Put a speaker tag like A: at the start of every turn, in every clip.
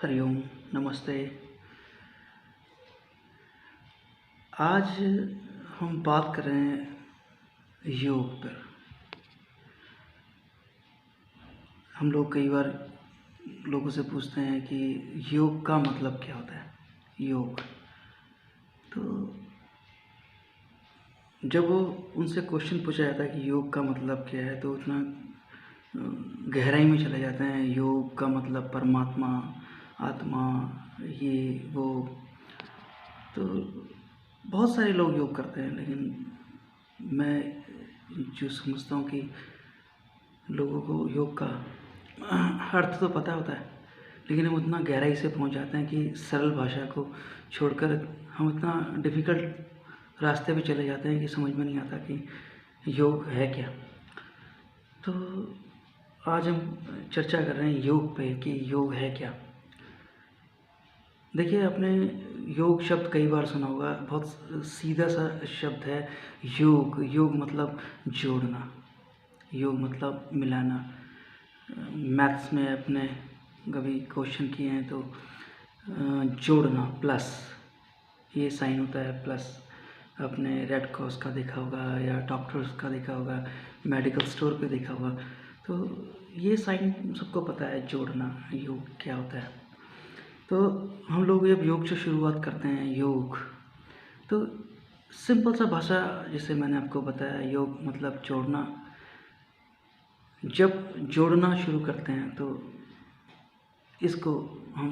A: हरिओम, नमस्ते। आज हम बात कर रहे हैं योग पर। हम लोग कई बार लोगों से पूछते हैं कि योग का मतलब क्या होता है। योग तो जब वो उनसे क्वेश्चन पूछा जाता है कि योग का मतलब क्या है, तो उतना गहराई में चले जाते हैं। योग का मतलब परमात्मा, आत्मा, ये वो। तो बहुत सारे लोग योग करते हैं, लेकिन मैं जो समझता हूँ कि लोगों को योग का अर्थ तो पता होता है, लेकिन हम उतना गहराई से पहुँच जाते हैं कि सरल भाषा को छोड़कर हम इतना डिफ़िकल्ट रास्ते पे चले जाते हैं कि समझ में नहीं आता कि योग है क्या। तो आज हम चर्चा कर रहे हैं योग पे कि योग है क्या। देखिए, आपने योग शब्द कई बार सुना होगा। बहुत सीधा सा शब्द है योग। योग मतलब जोड़ना, योग मतलब मिलाना। मैथ्स में अपने कभी क्वेश्चन किए हैं तो जोड़ना, प्लस ये साइन होता है प्लस। आपने रेड क्रॉस का देखा होगा या डॉक्टर्स का देखा होगा, मेडिकल स्टोर पे देखा होगा। तो ये साइन सबको पता है, जोड़ना, योग क्या होता है। तो हम लोग जब योग से शुरुआत करते हैं, योग तो सिंपल सा भाषा, जैसे मैंने आपको बताया, योग मतलब जोड़ना। जब जोड़ना शुरू करते हैं तो इसको हम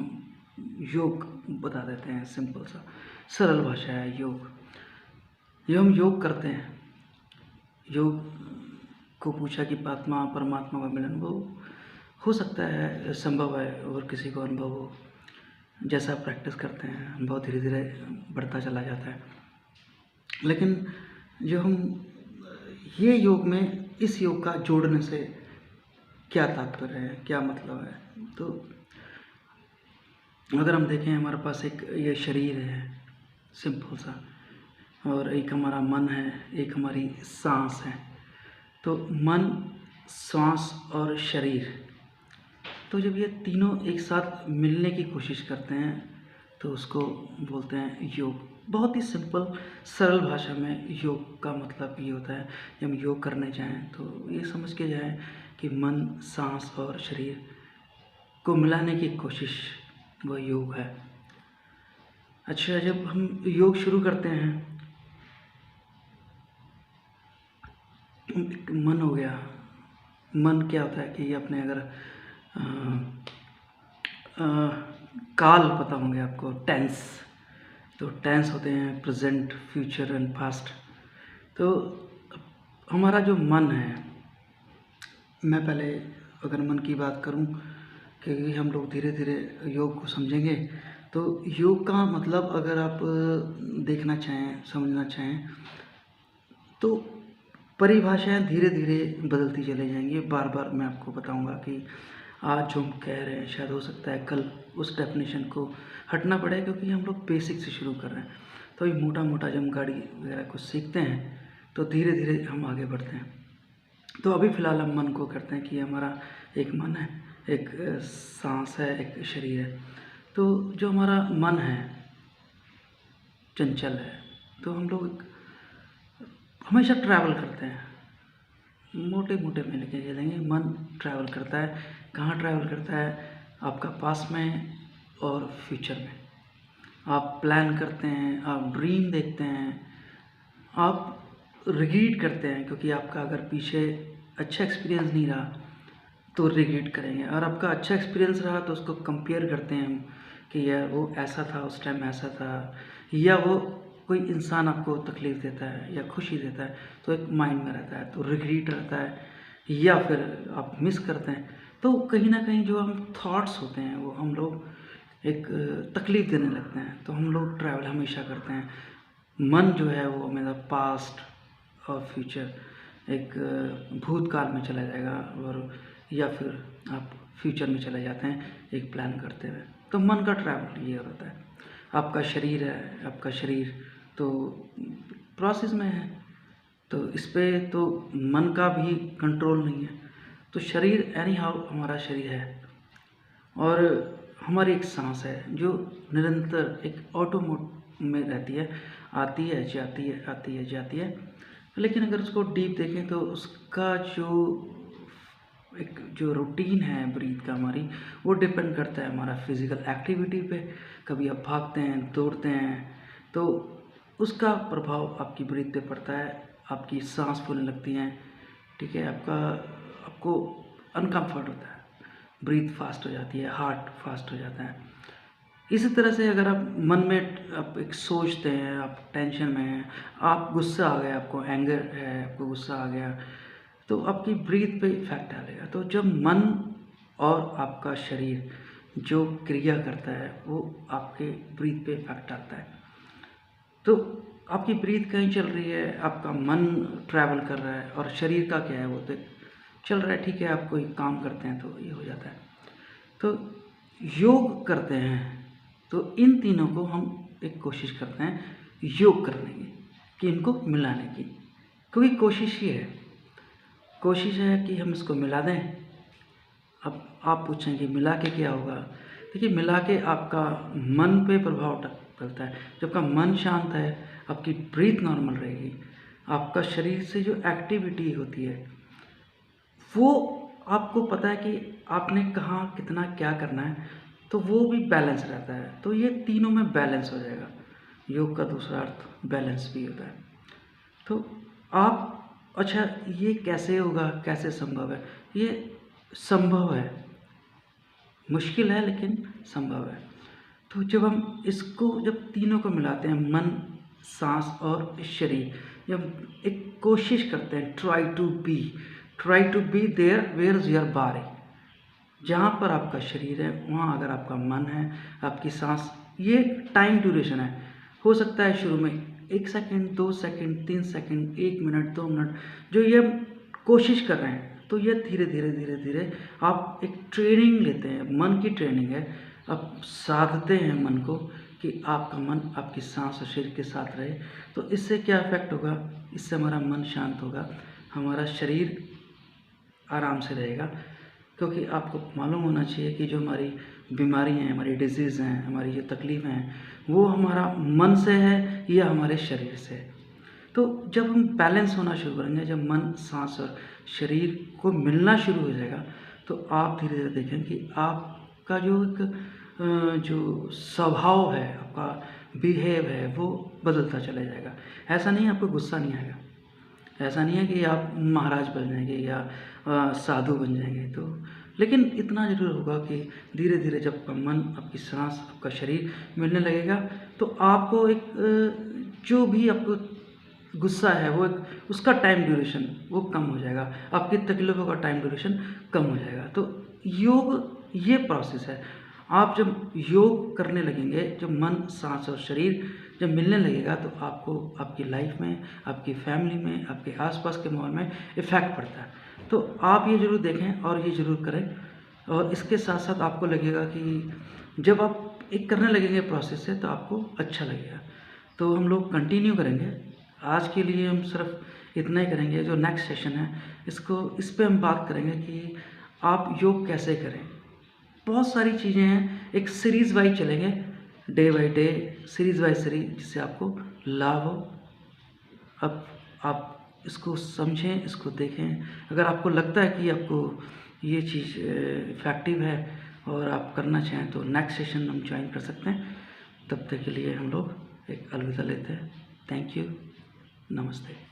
A: योग बता देते हैं। सिंपल सा सरल भाषा है योग। जब हम योग करते हैं, योग को पूछा कि आत्मा परमात्मा का मिलन वो हो सकता है, संभव है, और किसी को अनुभव हो। जैसा प्रैक्टिस करते हैं, अनुभव धीरे धीरे बढ़ता चला जाता है। लेकिन जो हम ये योग में, इस योग का जोड़ने से क्या तात्पर्य है, क्या मतलब है। तो अगर हम देखें, हमारे पास एक ये शरीर है सिंपल सा, और एक हमारा मन है, एक हमारी सांस है। तो मन, सांस और शरीर, तो जब ये तीनों एक साथ मिलने की कोशिश करते हैं तो उसको बोलते हैं योग। बहुत ही सिंपल सरल भाषा में योग का मतलब ये होता है। जब हम योग करने जाएं तो ये समझ के जाएं कि मन, सांस और शरीर को मिलाने की कोशिश, वह योग है। अच्छा, जब हम योग शुरू करते हैं, मन हो गया। मन क्या होता है कि अपने अगर काल पता होंगे आपको, टेंस। तो टेंस होते हैं प्रेजेंट, फ्यूचर एंड पास्ट। तो हमारा जो मन है, मैं पहले अगर मन की बात करूं कि हम लोग धीरे धीरे योग को समझेंगे। तो योग का मतलब अगर आप देखना चाहें, समझना चाहें, तो परिभाषाएं धीरे धीरे बदलती चली जाएंगी। बार बार मैं आपको बताऊंगा कि आज जो हम कह रहे हैं, शायद हो सकता है कल उस डेफिनेशन को हटना पड़े, क्योंकि हम लोग बेसिक से शुरू कर रहे हैं। तो ये मोटा मोटा जब हम गाड़ी वगैरह को सीखते हैं तो धीरे धीरे हम आगे बढ़ते हैं। तो अभी फ़िलहाल हम मन को करते हैं कि हमारा एक मन है, एक सांस है, एक शरीर है। तो जो हमारा मन है, चंचल है, तो हम लोग हमेशा ट्रैवल करते हैं। मोटे मोटे में लेके चलेंगे, मन ट्रैवल करता है। कहाँ ट्रैवल करता है? आपका पास में और फ्यूचर में। आप प्लान करते हैं, आप ड्रीम देखते हैं, आप रिग्रेट करते हैं, क्योंकि आपका अगर पीछे अच्छा एक्सपीरियंस नहीं रहा तो रिग्रेट करेंगे, और आपका अच्छा एक्सपीरियंस रहा तो उसको कंपेयर करते हैं हम कि यार वो ऐसा था, उस टाइम ऐसा था, या वो कोई इंसान आपको तकलीफ़ देता है या खुशी देता है तो एक माइंड में रहता है, तो रिग्रेट रहता है, या फिर आप मिस करते हैं। तो कहीं ना कहीं जो हम थॉट्स होते हैं वो हम लोग एक तकलीफ़ देने लगते हैं। तो हम लोग ट्रैवल हमेशा करते हैं। मन जो है वो मेरा पास्ट और फ्यूचर, एक भूतकाल में चला जाएगा, और या फिर आप फ्यूचर में चले जाते हैं एक प्लान करते हुए। तो मन का ट्रैवल ये होता है। आपका शरीर है, आपका शरीर तो प्रोसेस में है, तो इस पे तो मन का भी कंट्रोल नहीं है। तो शरीर एनी हाउ हमारा शरीर है, और हमारी एक सांस है जो निरंतर एक ऑटो मोड में रहती है, आती है जाती है, आती है जाती है। लेकिन अगर उसको डीप देखें तो उसका जो रूटीन है ब्रीथ का हमारी, वो डिपेंड करता है हमारा फिज़िकल एक्टिविटी पे। कभी आप भागते हैं, दौड़ते हैं, तो उसका प्रभाव आपकी ब्रीथ पे पड़ता है, आपकी सांस फूलने लगती हैं, ठीक है, आपको अनकम्फर्ट होता है, ब्रीथ फास्ट हो जाती है, हार्ट फास्ट हो जाता है। इसी तरह से अगर आप मन में आप एक सोचते हैं, आप टेंशन में हैं, आप गुस्सा आ गया, आपको एंगर है, आपको गुस्सा आ गया, तो आपकी ब्रीथ पे इफेक्ट डालेगा। तो जब मन और आपका शरीर जो क्रिया करता है वो आपके ब्रीथ पे इफेक्ट डालता है। तो आपकी ब्रीथ कहीं चल रही है, आपका मन ट्रैवल कर रहा है, और शरीर का क्या है, वो तो चल रहा है, ठीक है, आप कोई काम करते हैं तो ये हो जाता है। तो योग करते हैं तो इन तीनों को हम एक कोशिश करते हैं योग करने की, कि इनको मिलाने की, क्योंकि कोशिश है कि हम इसको मिला दें। अब आप पूछें कि मिला के क्या होगा? देखिए, मिला के आपका मन पे प्रभाव पड़ता है। जब आपका मन शांत है, आपकी ब्रीथ नॉर्मल रहेगी, आपका शरीर से जो एक्टिविटी होती है वो आपको पता है कि आपने कहाँ कितना क्या करना है, तो वो भी बैलेंस रहता है। तो ये तीनों में बैलेंस हो जाएगा। योग का दूसरा अर्थ बैलेंस भी होता है। तो आप अच्छा, ये कैसे होगा, कैसे संभव है? ये संभव है, मुश्किल है लेकिन संभव है। तो जब तीनों को मिलाते हैं, मन, सांस और शरीर, जब एक कोशिश करते हैं, try to be there where is your body, जहाँ पर आपका शरीर है वहाँ अगर आपका मन है, आपकी सांस, ये टाइम ड्यूरेशन है। हो सकता है शुरू में 1 second, 2 second, 3 second, 1 minute, 2 minute, जो ये कोशिश कर रहे हैं, तो ये धीरे धीरे धीरे धीरे आप एक ट्रेनिंग लेते हैं, मन की ट्रेनिंग है। आप साधते हैं मन को कि आपका मन आपकी सांस और शरीर के साथ रहे। तो इससे क्या इफेक्ट होगा? इससे हमारा मन शांत होगा, हमारा शरीर आराम से रहेगा। क्योंकि आपको मालूम होना चाहिए कि जो हमारी बीमारी हैं, हमारी डिजीज़ हैं, हमारी जो तकलीफ़ हैं, वो हमारा मन से है या हमारे शरीर से है। तो जब हम बैलेंस होना शुरू करेंगे, जब मन, सांस और शरीर को मिलना शुरू हो जाएगा, तो आप धीरे धीरे देखें कि आपका जो स्वभाव है, आपका बिहेव है, वो बदलता चला जाएगा। ऐसा नहीं है आपको गुस्सा नहीं आएगा, ऐसा नहीं है कि आप महाराज बन जाएंगे या साधु बन जाएंगे। तो लेकिन इतना ज़रूर होगा कि धीरे धीरे जब आपका मन, आपकी सांस, आपका शरीर मिलने लगेगा, तो आपको जो भी आपको गुस्सा है, वो उसका टाइम ड्यूरेशन वो कम हो जाएगा, आपकी तकलीफ़ों का टाइम ड्यूरेशन कम हो जाएगा। तो योग ये प्रोसेस है। आप जब योग करने लगेंगे, जब मन, सांस और शरीर जब मिलने लगेगा, तो आपको आपकी लाइफ में, आपकी फैमिली में, आपके आसपास के माहौल में इफ़ेक्ट पड़ता है। तो आप ये ज़रूर देखें और ये ज़रूर करें। और इसके साथ साथ आपको लगेगा कि जब आप एक करने लगेंगे प्रोसेस से, तो आपको अच्छा लगेगा। तो हम लोग कंटिन्यू करेंगे। आज के लिए हम सिर्फ इतना ही करेंगे। जो नेक्स्ट सेशन है, इस पे हम बात करेंगे कि आप योग कैसे करें। बहुत सारी चीज़ें हैं, एक सीरीज़ वाइज चलेंगे, day by day, series by series, जिससे आपको लाभ हो। अब आप इसको समझें, इसको देखें। अगर आपको लगता है कि आपको ये चीज़ इफ़ेक्टिव है और आप करना चाहें, तो नेक्स्ट सेशन हम ज्वाइन कर सकते हैं। तब तक के लिए हम लोग एक अलविदा लेते हैं। थैंक यू, नमस्ते।